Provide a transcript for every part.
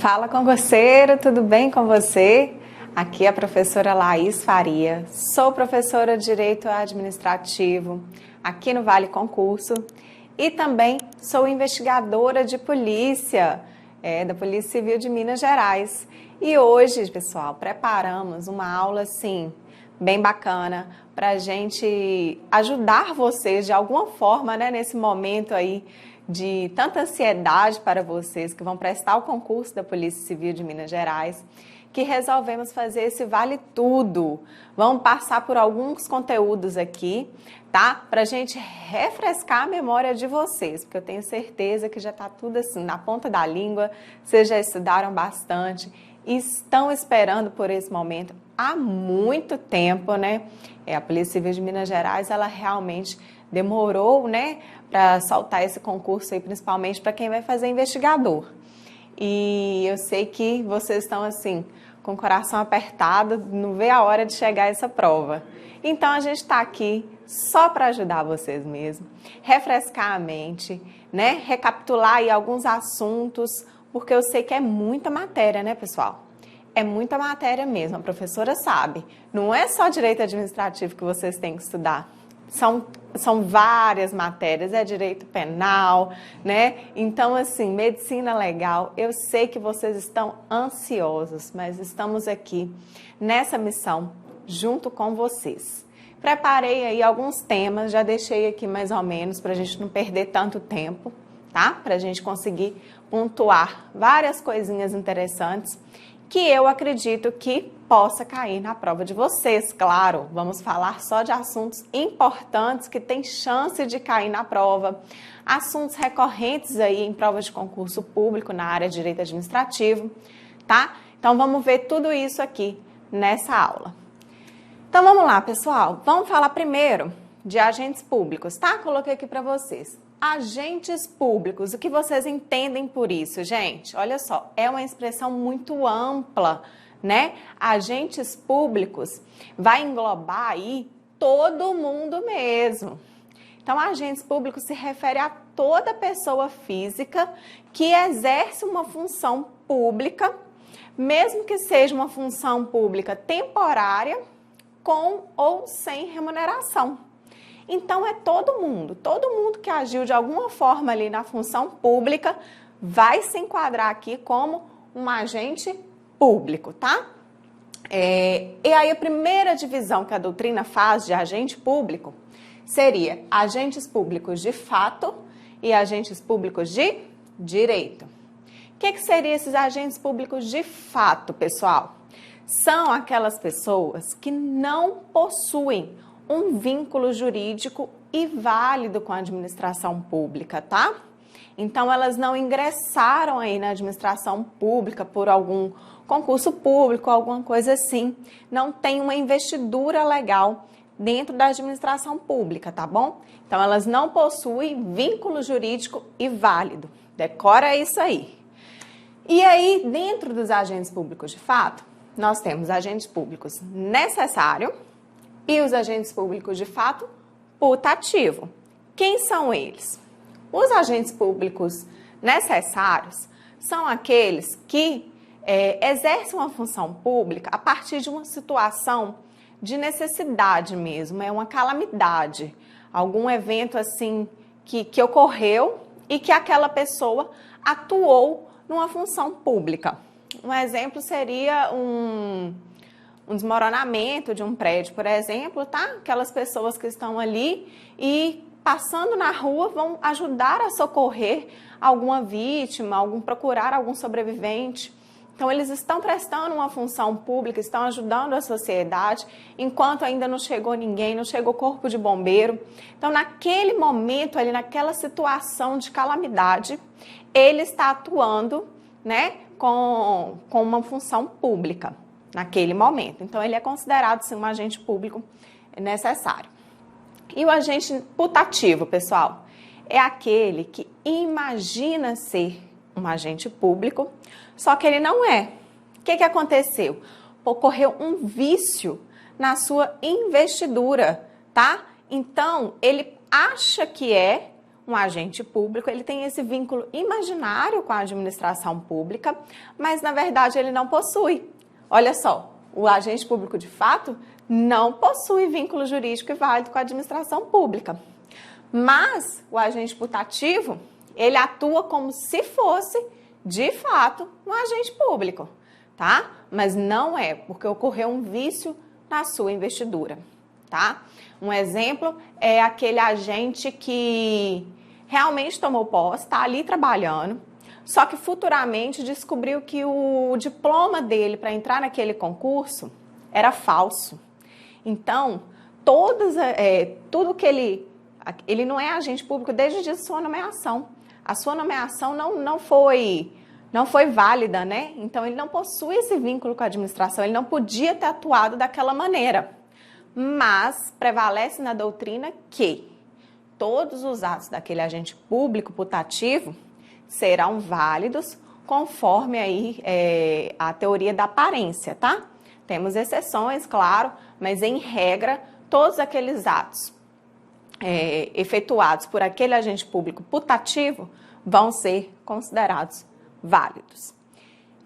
Fala, concurseiro, tudo bem com você? Aqui é a professora Laís Faria, sou professora de Direito Administrativo aqui no Vale Concurso e também sou investigadora de polícia, da Polícia Civil de Minas Gerais. E hoje, pessoal, preparamos uma aula, assim, bem bacana para a gente ajudar vocês de alguma forma, né, nesse momento aí de tanta ansiedade para vocês que vão prestar o concurso da Polícia Civil de Minas Gerais, que resolvemos fazer esse Vale Tudo. Vamos passar por alguns conteúdos aqui, tá? Para a gente refrescar a memória de vocês, porque eu tenho certeza que já está tudo assim na ponta da língua, vocês já estudaram bastante e estão esperando por esse momento há muito tempo, né? A Polícia Civil de Minas Gerais, ela realmente demorou, né, para soltar esse concurso aí, principalmente para quem vai fazer investigador. E eu sei que vocês estão assim, com o coração apertado, não vê a hora de chegar essa prova. Então a gente está aqui só para ajudar vocês mesmo, refrescar a mente, né, recapitular aí alguns assuntos, porque eu sei que é muita matéria, né, pessoal? É muita matéria mesmo, a professora sabe. Não é só direito administrativo que vocês têm que estudar. São várias matérias, é direito penal, né? Então, assim, medicina legal, eu sei que vocês estão ansiosos, mas estamos aqui nessa missão junto com vocês. Preparei aí alguns temas, já deixei aqui mais ou menos para a gente não perder tanto tempo, tá? Para a gente conseguir pontuar várias coisinhas interessantes que eu acredito que possa cair na prova de vocês. Claro, vamos falar só de assuntos importantes que têm chance de cair na prova, assuntos recorrentes aí em provas de concurso público na área de direito administrativo, tá? Então vamos ver tudo isso aqui nessa aula. Então vamos lá, pessoal, vamos falar primeiro de agentes públicos, tá? Coloquei aqui para vocês. Agentes públicos, o que vocês entendem por isso, gente? Olha só, é uma expressão muito ampla, né? Agentes públicos vai englobar aí todo mundo mesmo. Então, agentes públicos se refere a toda pessoa física que exerce uma função pública, mesmo que seja uma função pública temporária, com ou sem remuneração. Então, é todo mundo que agiu de alguma forma ali na função pública vai se enquadrar aqui como um agente público, tá? E aí, a primeira divisão que a doutrina faz de agente público seria agentes públicos de fato e agentes públicos de direito. O que seriam esses agentes públicos de fato, pessoal? São aquelas pessoas que não possuem um vínculo jurídico e válido com a administração pública, tá? Então, elas não ingressaram aí na administração pública por algum concurso público, alguma coisa assim. Não tem uma investidura legal dentro da administração pública, tá bom? Então, elas não possuem vínculo jurídico e válido. Decora isso aí. E aí, dentro dos agentes públicos de fato, nós temos agentes públicos necessários e os agentes públicos de fato putativo. Quem são eles? Os agentes públicos necessários são aqueles que exercem uma função pública a partir de uma situação de necessidade mesmo, é uma calamidade, algum evento assim que ocorreu e que aquela pessoa atuou numa função pública. Um exemplo seria um desmoronamento de um prédio, por exemplo, tá? Aquelas pessoas que estão ali e passando na rua vão ajudar a socorrer alguma vítima, procurar algum sobrevivente. Então, eles estão prestando uma função pública, estão ajudando a sociedade, enquanto ainda não chegou ninguém, não chegou corpo de bombeiro. Então, naquele momento, ali naquela situação de calamidade, ele está atuando, né, com uma função pública naquele momento. Então, ele é considerado, sim, um agente público necessário. E o agente putativo, pessoal, é aquele que imagina ser um agente público, só que ele não é. O que aconteceu? Ocorreu um vício na sua investidura, tá? Então, ele acha que é um agente público, ele tem esse vínculo imaginário com a administração pública, mas na verdade ele não possui. Olha só, o agente público de fato não possui vínculo jurídico e válido com a administração pública. Mas o agente putativo, ele atua como se fosse, de fato, um agente público, tá? Mas não é, porque ocorreu um vício na sua investidura, tá? Um exemplo é aquele agente que realmente tomou posse, está ali trabalhando, só que futuramente descobriu que o diploma dele para entrar naquele concurso era falso. Então, tudo que ele não é agente público desde o dia de sua nomeação. A sua nomeação não foi válida, né? Então, ele não possui esse vínculo com a administração, ele não podia ter atuado daquela maneira. Mas prevalece na doutrina que todos os atos daquele agente público putativo serão válidos conforme aí a teoria da aparência, tá? Temos exceções, claro, mas em regra, todos aqueles atos efetuados por aquele agente público putativo vão ser considerados válidos.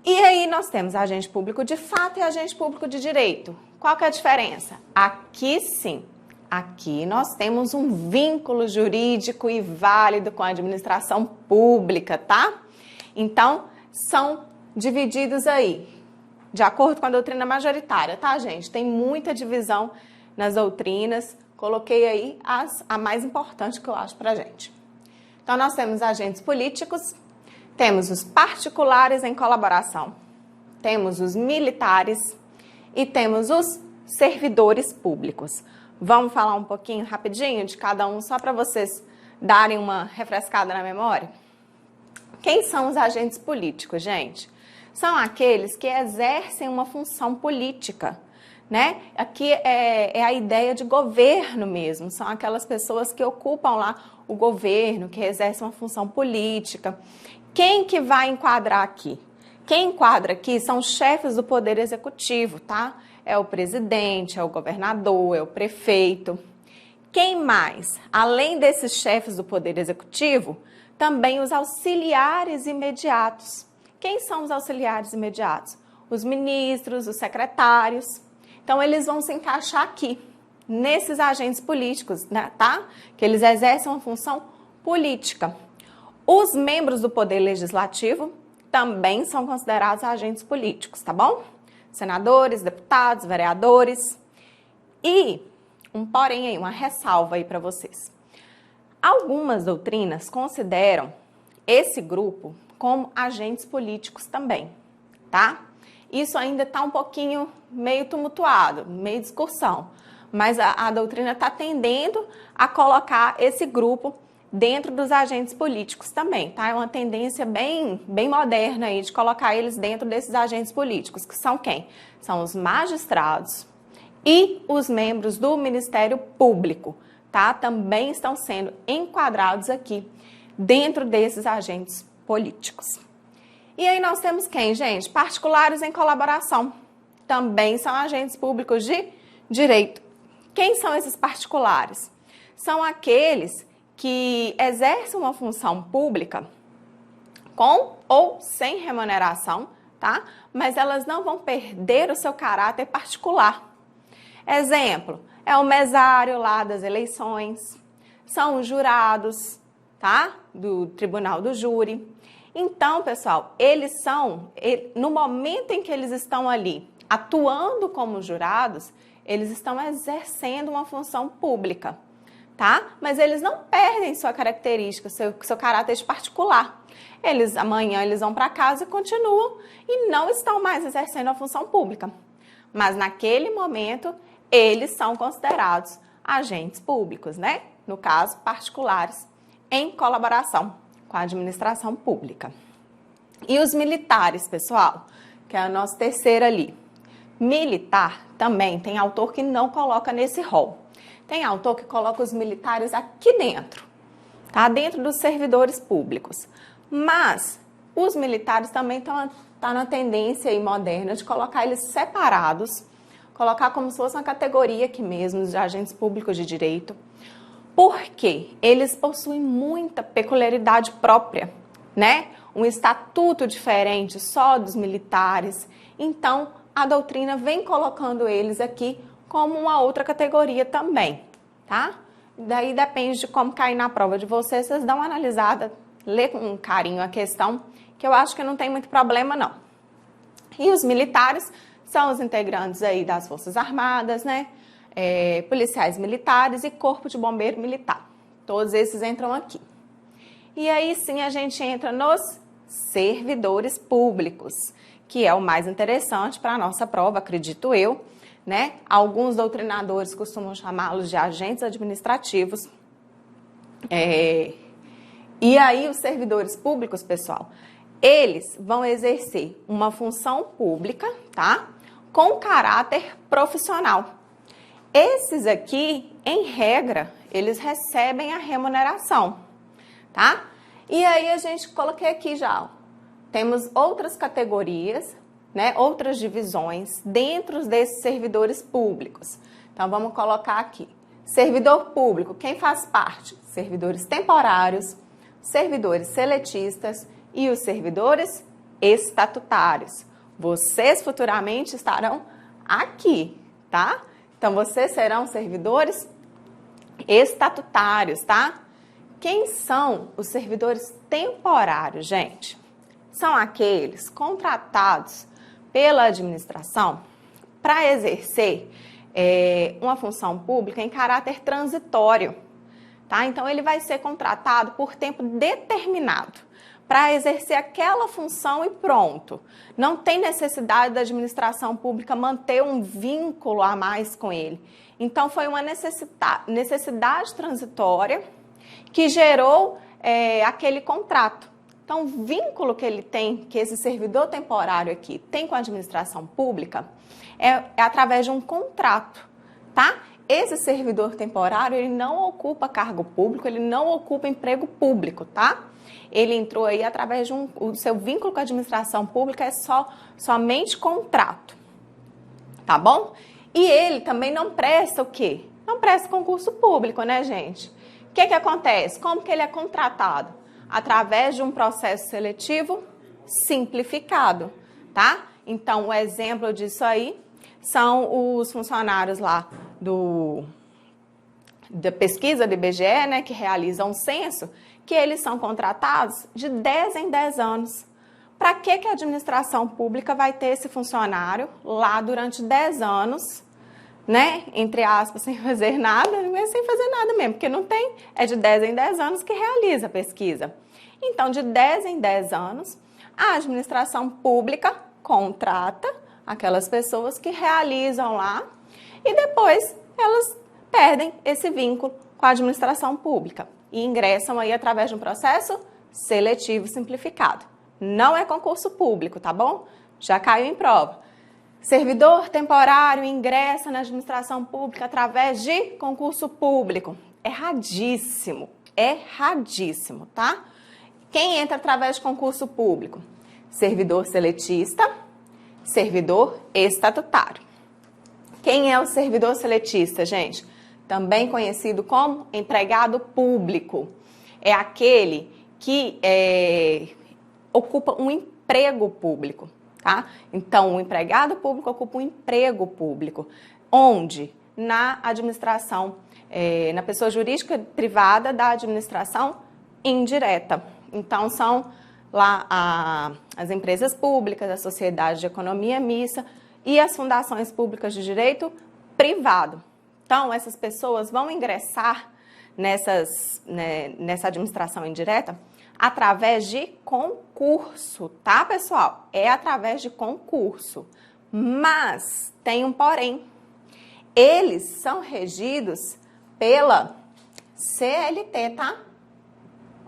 E aí nós temos agente público de fato e agente público de direito. Qual que é a diferença? Aqui sim, aqui nós temos um vínculo jurídico e válido com a administração pública, tá? Então, são divididos aí, de acordo com a doutrina majoritária, tá, gente? Tem muita divisão nas doutrinas, coloquei aí a mais importante que eu acho pra gente. Então, nós temos agentes políticos, temos os particulares em colaboração, temos os militares e temos os servidores públicos. Vamos falar um pouquinho rapidinho de cada um, só para vocês darem uma refrescada na memória? Quem são os agentes políticos, gente? São aqueles que exercem uma função política, né? Aqui é a ideia de governo mesmo, são aquelas pessoas que ocupam lá o governo, que exercem uma função política. Quem que vai enquadrar aqui? Quem enquadra aqui são os chefes do poder executivo, tá? É o presidente, é o governador, é o prefeito. Quem mais? Além desses chefes do poder executivo, também os auxiliares imediatos. Quem são os auxiliares imediatos? Os ministros, os secretários. Então, eles vão se encaixar aqui, nesses agentes políticos, né, tá? Que eles exercem uma função política. Os membros do poder legislativo também são considerados agentes políticos, tá bom? Senadores, deputados, vereadores. E um porém aí, uma ressalva aí para vocês. Algumas doutrinas consideram esse grupo como agentes políticos também, tá? Isso ainda está um pouquinho meio tumultuado, meio discussão, mas a doutrina está tendendo a colocar esse grupo dentro dos agentes políticos também, tá? É uma tendência bem moderna aí de colocar eles dentro desses agentes políticos, que são quem? São os magistrados e os membros do Ministério Público, tá? Também estão sendo enquadrados aqui dentro desses agentes políticos. E aí nós temos quem, gente? Particulares em colaboração. Também são agentes públicos de direito. Quem são esses particulares? São aqueles que exercem uma função pública com ou sem remuneração, tá? Mas elas não vão perder o seu caráter particular. Exemplo, é o mesário lá das eleições, são os jurados, tá? Do tribunal do júri. Então, pessoal, no momento em que eles estão ali atuando como jurados, eles estão exercendo uma função pública, tá? Mas eles não perdem sua característica, seu caráter de particular. Amanhã eles vão para casa e continuam e não estão mais exercendo a função pública. Mas naquele momento, eles são considerados agentes públicos, né? No caso, particulares em colaboração com a administração pública. E os militares, pessoal, que é a nossa terceira ali. Militar também tem autor que não coloca nesse rol. Tem autor que coloca os militares aqui dentro, tá? Dentro dos servidores públicos. Mas os militares também estão na tendência aí moderna de colocar eles separados, colocar como se fosse uma categoria aqui mesmo, de agentes públicos de direito. Porque eles possuem muita peculiaridade própria, né? Um estatuto diferente só dos militares. Então, a doutrina vem colocando eles aqui como uma outra categoria também, tá? Daí depende de como cair na prova de vocês, vocês dão uma analisada, lê com carinho a questão, que eu acho que não tem muito problema não. E os militares são os integrantes aí das Forças Armadas, né? Policiais militares e Corpo de Bombeiro Militar. Todos esses entram aqui. E aí sim a gente entra nos servidores públicos, que é o mais interessante para a nossa prova, acredito eu, né? Alguns doutrinadores costumam chamá-los de agentes administrativos. E aí os servidores públicos, pessoal, eles vão exercer uma função pública, tá? Com caráter profissional. Esses aqui, em regra, eles recebem a remuneração, tá? E aí a gente coloquei aqui já, ó, temos outras categorias, né, outras divisões dentro desses servidores públicos. Então, vamos colocar aqui. Servidor público, quem faz parte? Servidores temporários, servidores seletistas e os servidores estatutários. Vocês futuramente estarão aqui, tá? Então, vocês serão servidores estatutários, tá? Quem são os servidores temporários, gente? São aqueles contratados pela administração para exercer uma função pública em caráter transitório, tá? Então, ele vai ser contratado por tempo determinado para exercer aquela função e pronto. Não tem necessidade da administração pública manter um vínculo a mais com ele. Então, foi uma necessidade transitória que gerou aquele contrato. Então, o vínculo que ele tem, que esse servidor temporário aqui tem com a administração pública, é através de um contrato, tá? Esse servidor temporário, ele não ocupa cargo público, ele não ocupa emprego público, tá? Ele entrou aí através de o seu vínculo com a administração pública é somente contrato, tá bom? E ele também não presta o quê? Não presta concurso público, né, gente? O que acontece? Como que ele é contratado? Através de um processo seletivo simplificado, tá? Então, o exemplo disso aí são os funcionários lá da pesquisa do IBGE, né, que realizam um censo, que eles são contratados de 10 em 10 anos. Para que a administração pública vai ter esse funcionário lá durante 10 anos, né, entre aspas, sem fazer nada, mas sem fazer nada mesmo, porque não tem, é de 10 em 10 anos que realiza a pesquisa. Então, de 10 em 10 anos, a administração pública contrata aquelas pessoas que realizam lá e depois elas perdem esse vínculo com a administração pública e ingressam aí através de um processo seletivo simplificado. Não é concurso público, tá bom? Já caiu em prova. Servidor temporário ingressa na administração pública através de concurso público. Erradíssimo, tá? Quem entra através de concurso público? Servidor seletista, servidor estatutário. Quem é o servidor seletista, gente? Também conhecido como empregado público. É aquele que ocupa um emprego público, tá? Então, o empregado público ocupa um emprego público. Onde? Na administração, na pessoa jurídica privada da administração indireta. Então, são lá as empresas públicas, as sociedades de economia mista e as fundações públicas de direito privado. Então, essas pessoas vão ingressar nessa administração indireta através de concurso, tá, pessoal? É através de concurso. Mas tem um porém. Eles são regidos pela CLT, tá?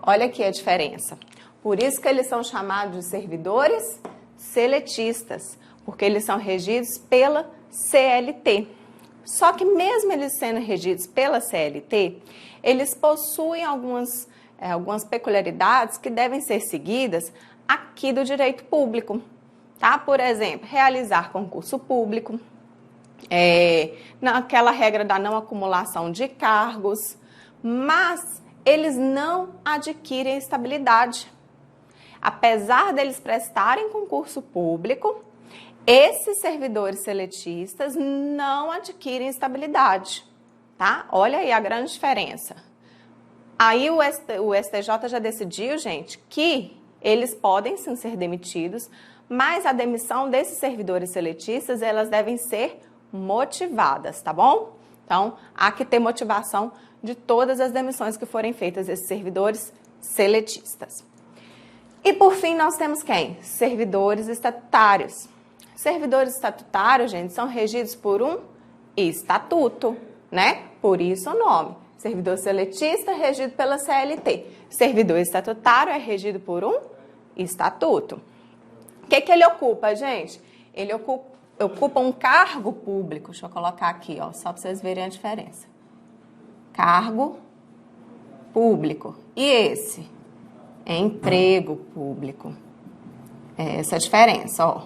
Olha aqui a diferença. Por isso que eles são chamados de servidores seletistas, porque eles são regidos pela CLT. Só que mesmo eles sendo regidos pela CLT, eles possuem algumas peculiaridades que devem ser seguidas aqui do direito público, tá? Por exemplo, realizar concurso público, naquela regra da não acumulação de cargos, mas eles não adquirem estabilidade. Apesar deles prestarem concurso público, esses servidores seletistas não adquirem estabilidade, tá? Olha aí a grande diferença. Aí o STJ já decidiu, gente, que eles podem sim ser demitidos, mas a demissão desses servidores seletistas, elas devem ser motivadas, tá bom? Então, há que ter motivação de todas as demissões que forem feitas desses servidores seletistas. E por fim, nós temos quem? Servidores estatutários. Servidores estatutários, gente, são regidos por um estatuto, né? Por isso o nome. Servidor seletista é regido pela CLT. Servidor estatutário é regido por um estatuto. O que ele ocupa, gente? Ele ocupa um cargo público. Deixa eu colocar aqui, ó, só para vocês verem a diferença. Cargo público. E esse? É emprego público. É essa a diferença, ó.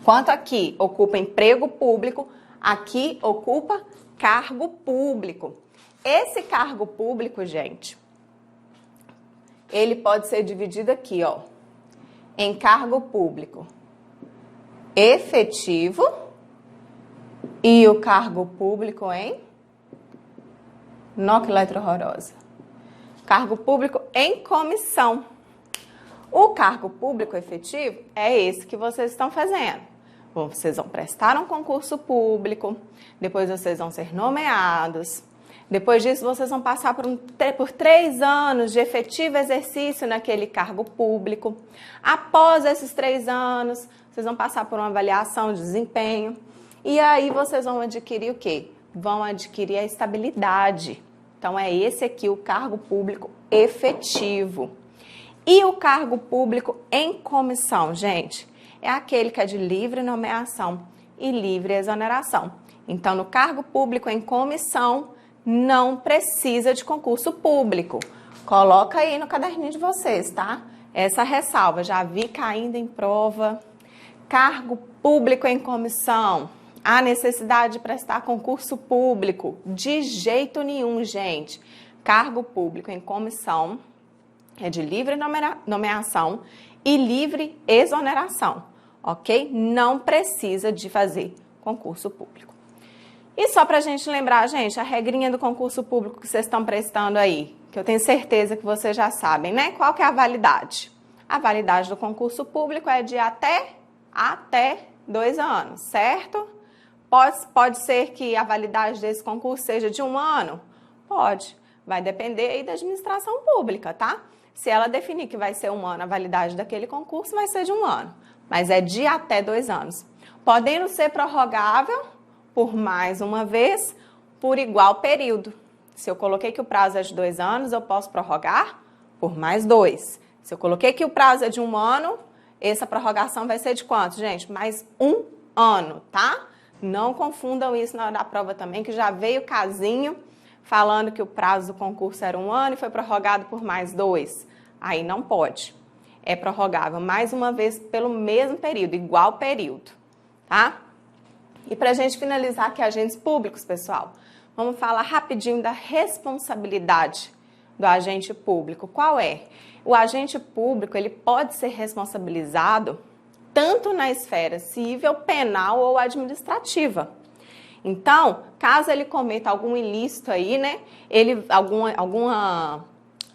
Enquanto aqui ocupa emprego público, aqui ocupa cargo público. Esse cargo público, gente, ele pode ser dividido aqui, ó, em cargo público efetivo e o cargo público em... Nó que letra horrorosa. Cargo público em comissão. O cargo público efetivo é esse que vocês estão fazendo. Vocês vão prestar um concurso público, depois vocês vão ser nomeados, depois disso vocês vão passar por 3 anos de efetivo exercício naquele cargo público. Após esses 3 anos, vocês vão passar por uma avaliação de desempenho e aí vocês vão adquirir o quê? Vão adquirir a estabilidade. Então, é esse aqui o cargo público efetivo. E o cargo público em comissão, gente, é aquele que é de livre nomeação e livre exoneração. Então, no cargo público em comissão, não precisa de concurso público. Coloca aí no caderninho de vocês, tá? Essa ressalva, já vi caindo em prova. Cargo público em comissão. Há necessidade de prestar concurso público? De jeito nenhum, gente. Cargo público em comissão é de livre nomeação e livre exoneração, ok? Não precisa de fazer concurso público. E só para a gente lembrar, gente, a regrinha do concurso público que vocês estão prestando aí, que eu tenho certeza que vocês já sabem, né? Qual que é a validade? A validade do concurso público é de até 2 anos, certo? Pode ser que a validade desse concurso seja de 1 ano? Pode. Vai depender aí da administração pública, tá? Se ela definir que vai ser 1 ano a validade daquele concurso, vai ser de 1 ano. Mas é de até 2 anos. Podendo ser prorrogável por mais uma vez, por igual período. Se eu coloquei que o prazo é de 2 anos, eu posso prorrogar por mais 2. Se eu coloquei que o prazo é de 1 ano, essa prorrogação vai ser de quanto, gente? Mais 1 ano, tá? Não confundam isso na hora da prova também, que já veio casinho falando que o prazo do concurso era 1 ano e foi prorrogado por mais 2. Aí não pode. É prorrogável mais uma vez pelo mesmo período, igual período, tá? E para a gente finalizar aqui, agentes públicos, pessoal, vamos falar rapidinho da responsabilidade do agente público. Qual é? O agente público, ele pode ser responsabilizado tanto na esfera civil, penal ou administrativa. Então, caso ele cometa algum ilícito aí, né,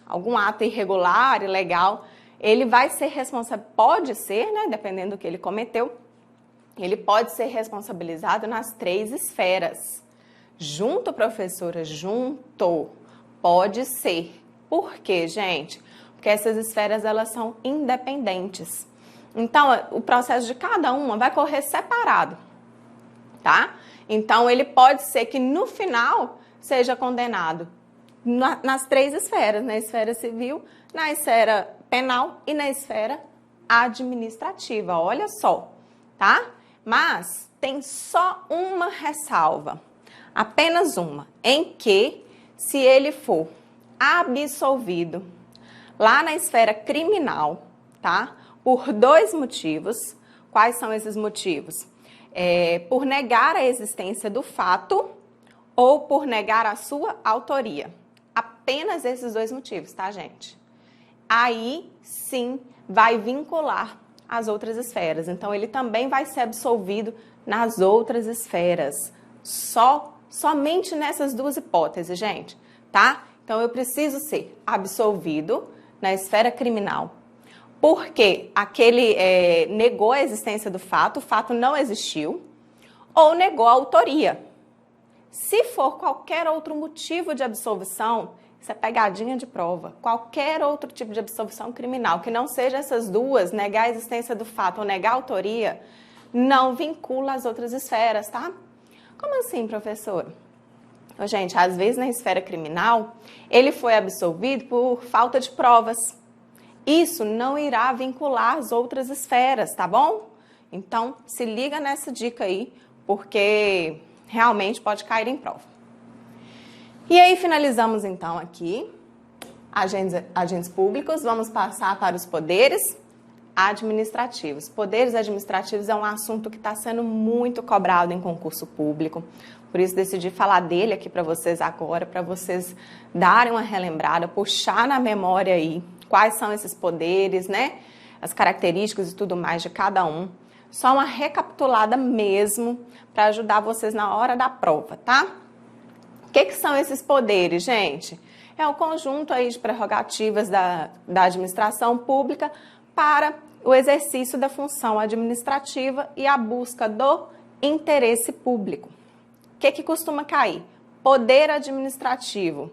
algum ato irregular, ilegal, ele vai ser responsável, pode ser, né, dependendo do que ele cometeu, ele pode ser responsabilizado nas 3 esferas. Junto, professora, junto, pode ser. Por quê, gente? Porque essas esferas, elas são independentes. Então, o processo de cada uma vai correr separado, tá? Então, ele pode ser que no final seja condenado nas 3 esferas, na esfera civil, na esfera penal e na esfera administrativa, olha só, tá? Mas tem só uma ressalva, apenas uma, em que se ele for absolvido lá na esfera criminal, tá? Por 2 motivos. Quais são esses motivos? Por negar a existência do fato ou por negar a sua autoria. Apenas esses dois motivos, tá, gente? Aí, sim, vai vincular as outras esferas. Então, ele também vai ser absolvido nas outras esferas. Somente nessas duas hipóteses, gente, tá? Então, eu preciso ser absolvido na esfera criminal, porque aquele negou a existência do fato, o fato não existiu, ou negou a autoria. Se for qualquer outro motivo de absolvição, isso é pegadinha de prova. Qualquer outro tipo de absolvição criminal, que não seja essas duas, negar a existência do fato ou negar a autoria, não vincula as outras esferas, tá? Como assim, professor? Gente, às vezes na esfera criminal, ele foi absolvido por falta de provas. Isso não irá vincular as outras esferas, tá bom? Então, se liga nessa dica aí, porque realmente pode cair em prova. E aí, finalizamos então aqui, agentes públicos, vamos passar para os poderes administrativos. Poderes administrativos é um assunto que está sendo muito cobrado em concurso público, por isso decidi falar dele aqui para vocês agora, para vocês darem uma relembrada, puxar na memória aí quais são esses poderes, né? As características e tudo mais de cada um. Só uma recapitulada mesmo para ajudar vocês na hora da prova, tá? O que são esses poderes, gente? É um conjunto aí de prerrogativas da administração pública para o exercício da função administrativa e a busca do interesse público. O que costuma cair? Poder administrativo.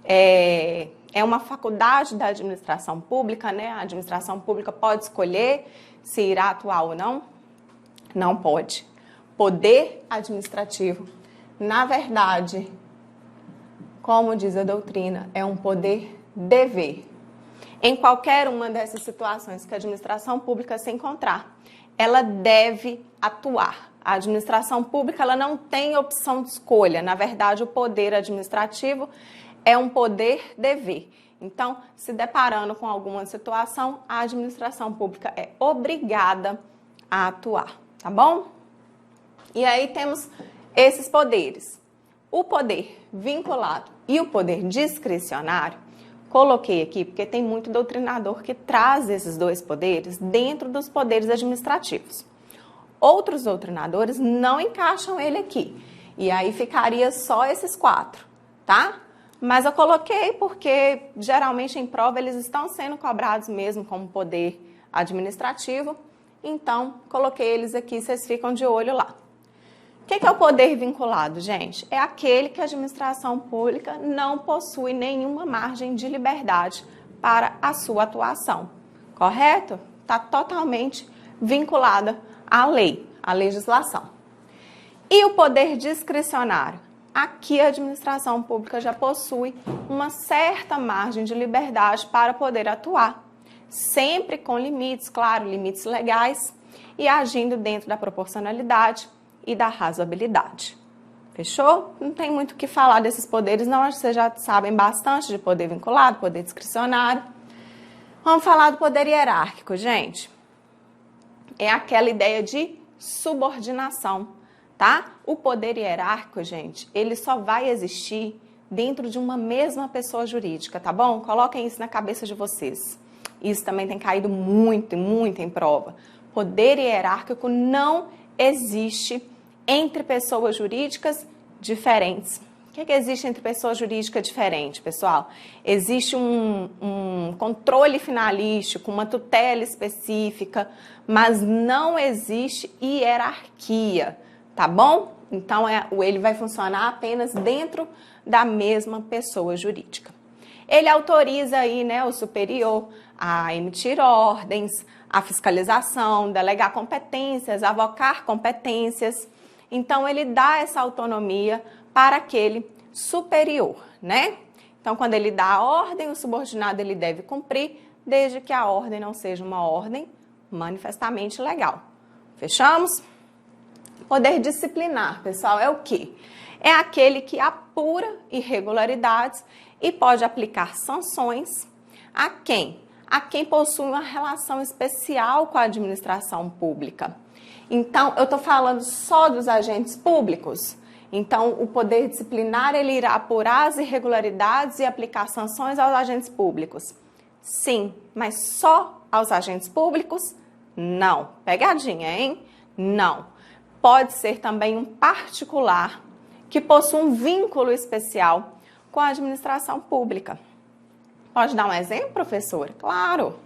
É uma faculdade da administração pública, né? A administração pública pode escolher se irá atuar ou não? Não pode. Poder administrativo, na verdade, como diz a doutrina, é um poder-dever. Em qualquer uma dessas situações que a administração pública se encontrar, ela deve atuar. A administração pública ela não tem opção de escolha. Na verdade, o poder administrativo é um poder-dever. Então, se deparando com alguma situação, a administração pública é obrigada a atuar, tá bom? E aí temos esses poderes. O poder vinculado e o poder discricionário, coloquei aqui porque tem muito doutrinador que traz esses dois poderes dentro dos poderes administrativos. Outros doutrinadores não encaixam ele aqui. E aí ficaria só esses 4, tá? Mas eu coloquei porque geralmente em prova eles estão sendo cobrados mesmo como poder administrativo. Então, coloquei eles aqui, vocês ficam de olho lá. O que é o poder vinculado, gente? É aquele que a administração pública não possui nenhuma margem de liberdade para a sua atuação, correto? Está totalmente vinculada à lei, à legislação. E o poder discricionário? Aqui a administração pública já possui uma certa margem de liberdade para poder atuar, sempre com limites, claro, limites legais, e agindo dentro da proporcionalidade e da razoabilidade. Fechou? Não tem muito o que falar desses poderes, não. Acho que vocês já sabem bastante de poder vinculado, poder discricionário. Vamos falar do poder hierárquico, gente. É aquela ideia de subordinação, tá? O poder hierárquico, gente, ele só vai existir dentro de uma mesma pessoa jurídica, tá bom? Coloquem isso na cabeça de vocês. Isso também tem caído muito em prova. Poder hierárquico não existe entre pessoas jurídicas diferentes. O que existe entre pessoas jurídicas diferentes, pessoal? Existe um controle finalístico, uma tutela específica, mas não existe hierarquia, tá bom? Então, ele vai funcionar apenas dentro da mesma pessoa jurídica. Ele autoriza aí, né, o superior a emitir ordens, a fiscalização, delegar competências, avocar competências. Então, ele dá essa autonomia para aquele superior, né? Então, quando ele dá a ordem, o subordinado ele deve cumprir, desde que a ordem não seja uma ordem manifestamente legal. Fechamos? Poder disciplinar, pessoal, é o quê? É aquele que apura irregularidades e pode aplicar sanções a quem? A quem possui uma relação especial com a administração pública. Então, eu estou falando só dos agentes públicos? Então, o poder disciplinar, ele irá apurar as irregularidades e aplicar sanções aos agentes públicos? Sim, mas só aos agentes públicos? Não. Pegadinha, hein? Não. Pode ser também um particular que possui um vínculo especial com a administração pública. Pode dar um exemplo, professora? Claro.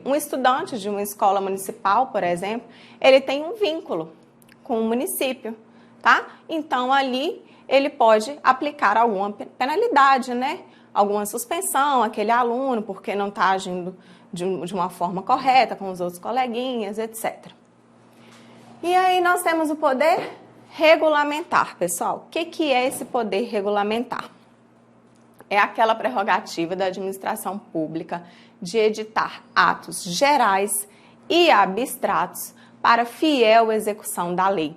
Um estudante de uma escola municipal, por exemplo, ele tem um vínculo com o município, tá? Então, ali, ele pode aplicar alguma penalidade, né? Alguma suspensão àquele aluno, porque não está agindo de uma forma correta com os outros coleguinhas, etc. E aí, nós temos o poder regulamentar, pessoal. O que é esse poder regulamentar? É aquela prerrogativa da administração pública de editar atos gerais e abstratos para fiel execução da lei.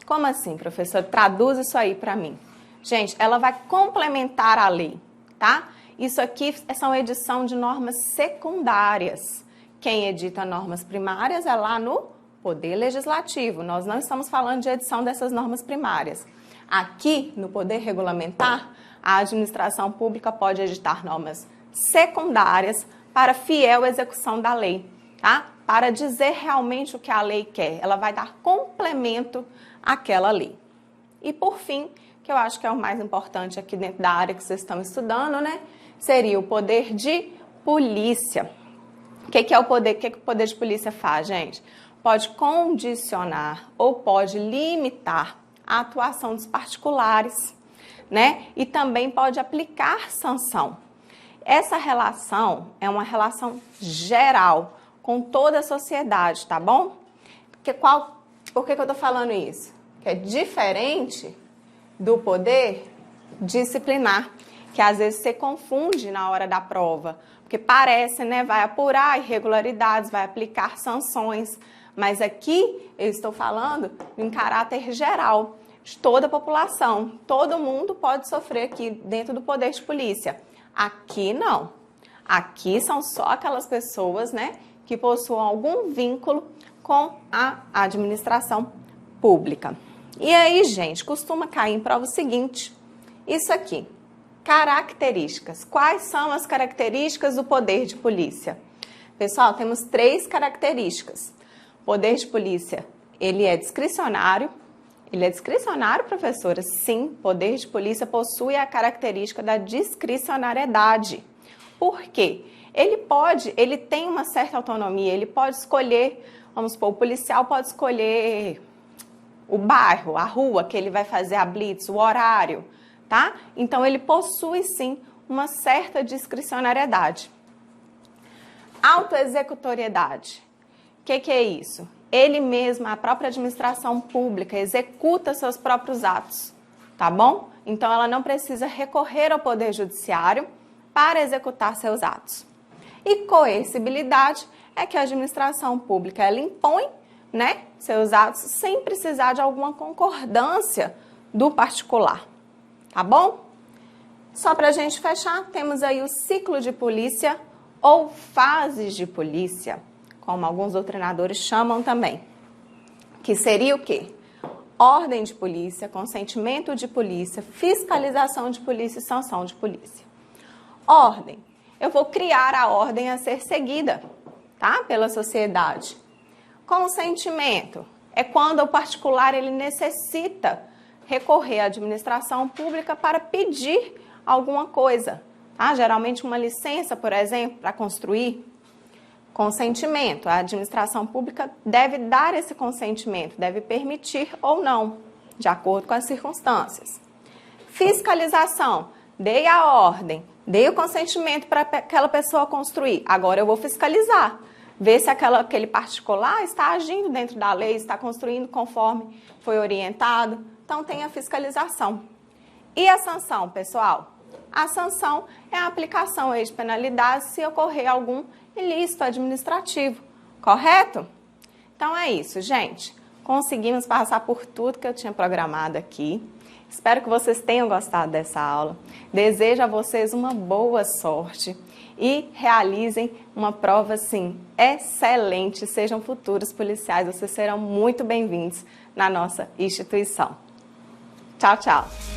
Como assim, professor? Traduz isso aí para mim. Gente, ela vai complementar a lei, tá? Isso aqui são edição de normas secundárias. Quem edita normas primárias é lá no Poder Legislativo. Nós não estamos falando de edição dessas normas primárias. Aqui, no Poder Regulamentar, a administração pública pode editar normas secundárias para fiel execução da lei, tá? Para dizer realmente o que a lei quer. Ela vai dar complemento àquela lei. E por fim, que eu acho que é o mais importante aqui dentro da área que vocês estão estudando, né? Seria o poder de polícia. O que é o poder? O que o poder de polícia faz, gente? Pode condicionar ou pode limitar a atuação dos particulares, né? E também pode aplicar sanção. Essa relação é uma relação geral com toda a sociedade, tá bom? Por que eu tô falando isso? Que é diferente do poder disciplinar, que às vezes você confunde na hora da prova, porque parece, né, vai apurar irregularidades, vai aplicar sanções, mas aqui eu estou falando em caráter geral, de toda a população. Todo mundo pode sofrer aqui dentro do poder de polícia. Aqui não. Aqui são só aquelas pessoas, né, que possuem algum vínculo com a administração pública. E aí, gente, costuma cair em prova o seguinte, isso aqui, características. Quais são as características do poder de polícia? Pessoal, temos 3 características. O poder de polícia, ele é discricionário. Ele é discricionário, professora? Sim, poder de polícia possui a característica da discricionariedade. Por quê? Ele tem uma certa autonomia, ele pode escolher, vamos supor, o policial pode escolher o bairro, a rua que ele vai fazer a blitz, o horário, tá? Então, ele possui, sim, uma certa discricionariedade. Autoexecutoriedade. O que é isso? Ele mesmo, a própria administração pública, executa seus próprios atos, tá bom? Então, ela não precisa recorrer ao Poder Judiciário para executar seus atos. E coercibilidade é que a administração pública, ela impõe, né, seus atos sem precisar de alguma concordância do particular, tá bom? Só para a gente fechar, temos aí o ciclo de polícia ou fases de polícia, como alguns doutrinadores chamam também, que seria o quê? Ordem de polícia, consentimento de polícia, fiscalização de polícia e sanção de polícia. Ordem. Eu vou criar a ordem a ser seguida, tá? Pela sociedade. Consentimento. É quando o particular ele necessita recorrer à administração pública para pedir alguma coisa, tá? Geralmente uma licença, por exemplo, para construir. Consentimento. A administração pública deve dar esse consentimento, deve permitir ou não, de acordo com as circunstâncias. Fiscalização. Dei a ordem, dei o consentimento para aquela pessoa construir. Agora eu vou fiscalizar, ver se aquele particular está agindo dentro da lei, está construindo conforme foi orientado. Então tem a fiscalização. E a sanção, pessoal? A sanção é a aplicação aí de penalidades se ocorrer algum ilícito administrativo, correto? Então é isso, gente. Conseguimos passar por tudo que eu tinha programado aqui. Espero que vocês tenham gostado dessa aula. Desejo a vocês uma boa sorte e realizem uma prova, assim, excelente. Sejam futuros policiais, vocês serão muito bem-vindos na nossa instituição. Tchau, tchau!